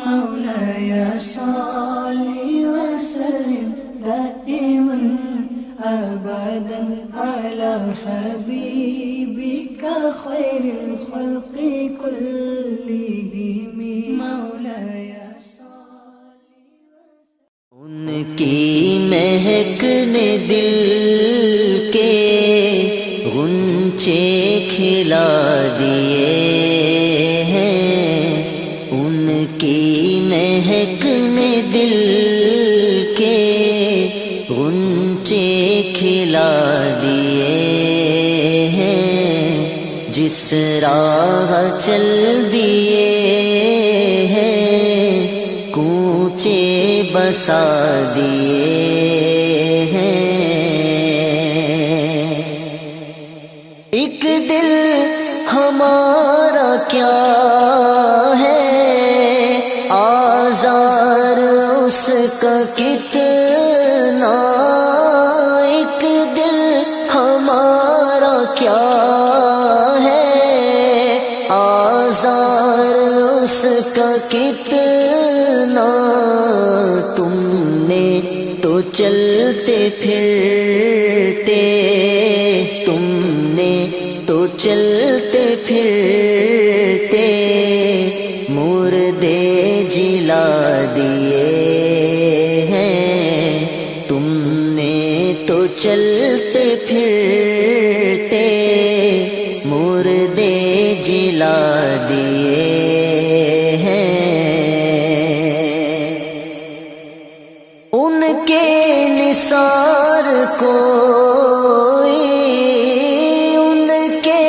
مولاي صل وسلم دائما أبدا على حبيبك خير الخلق كلهم مولاي ان کی مہک نے دل کے غنچے کھلا دیے ہیں، ان کی مہک نے دل کے غنچے کھلا دیے ہیں، جس راہ چل دیے ہیں کوچے بسا دیے ہیں۔ ایک دل ہمارا کیا ہے آزار اس کا کتنا، ایک دل ہمارا کیا ہے آزار اس کا کتنا، تم نے تو چلتے پھرتے، تم نے تو چلتے پھرتے مردے جلا دیے ہیں، تم نے تو چلتے پھرتے مردے جلا دیے ہیں۔ ان کے نثار کوئی، ان کے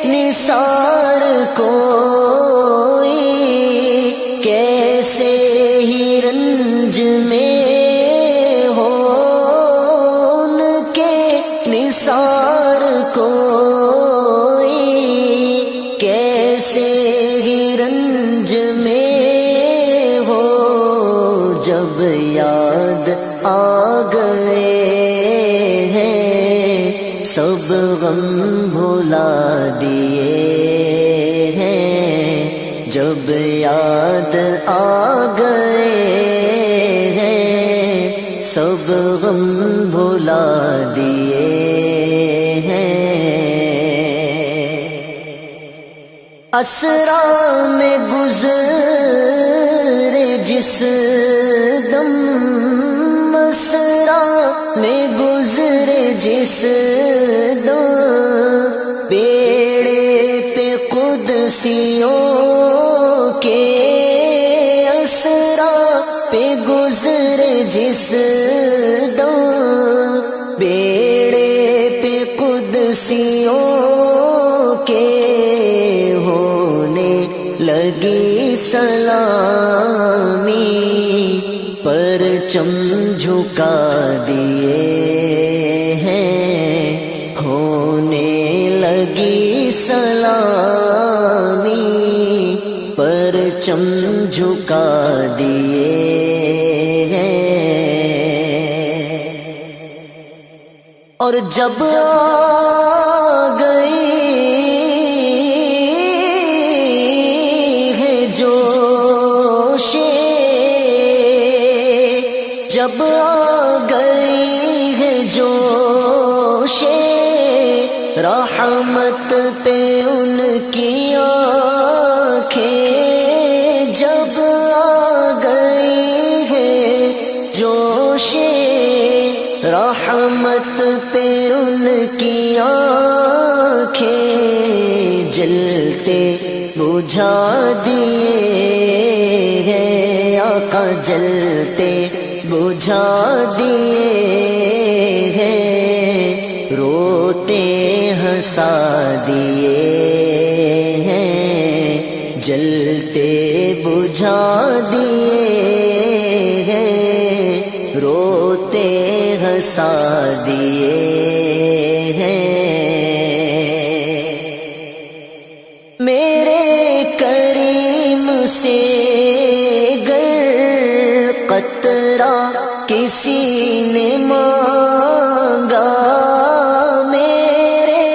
نثار کوئی کیسے ہی رنج میں ہو، ان کے نثار کوئی کیسے ہی رنج میں ہو، جب یاد آ گئے ہیں سب غم بھلا دیے ہیں، جب یاد آ گئے ہیں سب غم بھلا دیے ہیں۔ اسرا میں گزرے جس دم، اسرا میں گزرے جس دم، بیڑے پہ قدسیوں کے اسرا پہ گزرے جس دم، بیڑے پہ قدسیوں کے ہونے لگی سلامی، پرچم جھکا دیے ہیں، ہونے لگی سلامی، پرچم جھکا دیے ہیں۔ اور جب آ گئی ہے جوشے، جب آ گئی ہے جوشے رحمت پہ ان کی آنکھیں، جب آ گئی ہے جوشے رحمت پہ ان کی آنکھیں، جلتے بجھا دیے ہیں آقا، جلتے بجھا دیے ہیں، روتے ہنسا دیے ہیں، جلتے بجھا دیے ہیں، روتے ہنسا دیے ہیں۔ میرے کریم سے گر قطرہ کسی نے مانگا، میرے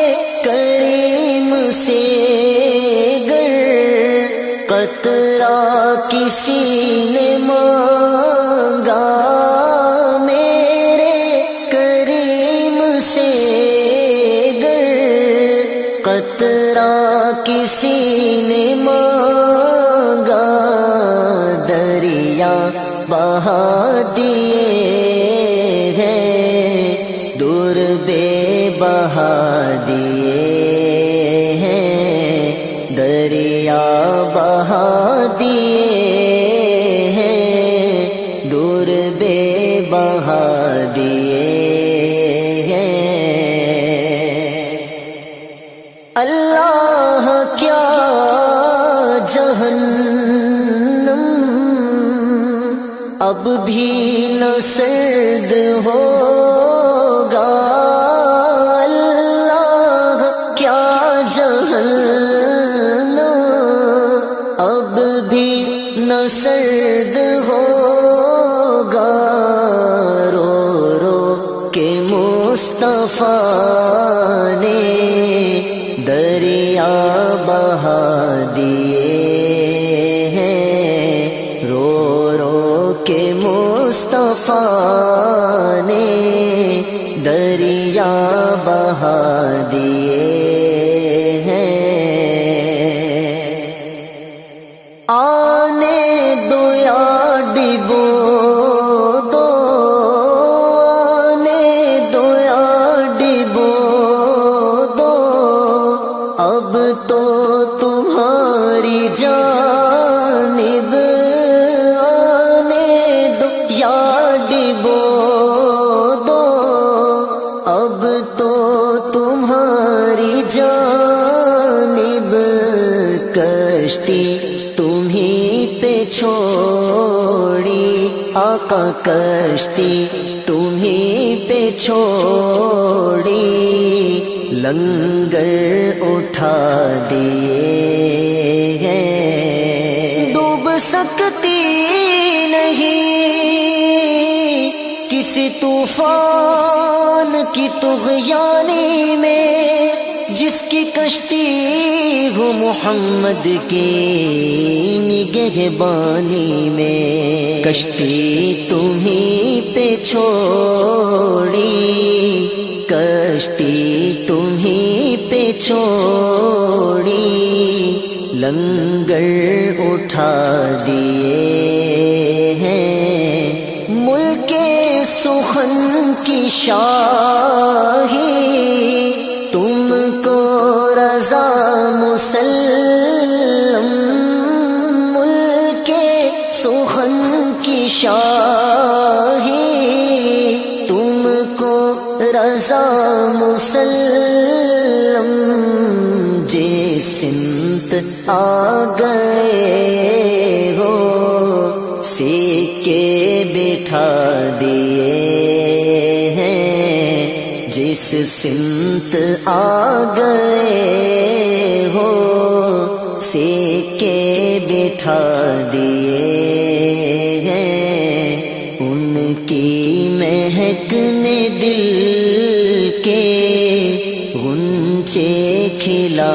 کریم سے گر قطرہ کسی کسی نے مانگا میرے کریم سے گر قطرہ کسی نے مانگا دریا بہا دیے ہیں دور بے بہا دیے ہیں دریا بہا دیے ہیں دور بے بہا دیے ہیں اللہ کیا جہنم اب بھی نہ سرد ہوگا اللہ کیا جہنم اب بھی نہ سرد ہوگا رو رو کے مصطفیٰ نے دریا بہا دیے ہیں رو رو کے مصطفیٰ نے دریا بہا دیے ہیں آنے دو یا ڈبو دو آنے دو یا ڈبو دو اب تو تمہاری جانب آنے دو یا ڈبو دو اب تو تمہاری جانب کشتی تمہیں پہ چھوڑی آقا کشتی تمہیں پہ چھوڑی لنگر اٹھا دیے ہیں ڈوب سکتی نہیں کسی طوفان کی طغیانی میں جس کی کشتی ہو محمد کی نگہبانی میں کشتی تمہیں پہ چھوڑی کشتی تمہیں پہ چھوڑی لنگر اٹھا دیے ہیں ملک سخن کی شاہی تم کو رضا مسلم ملک سخن کی شاہی تم کو رضا مسلم جس سمت آ گئے ہو سیکے بٹھا دیے ہیں جس سمت آ گئے ہو سیکے بٹھا دیے ہیں ان کی مہک نے دل کے غنچے کھلا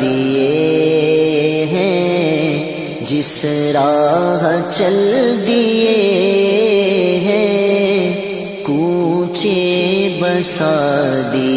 دیے ہیں جس راہ چل دیے ہیں کوچے بسا دیے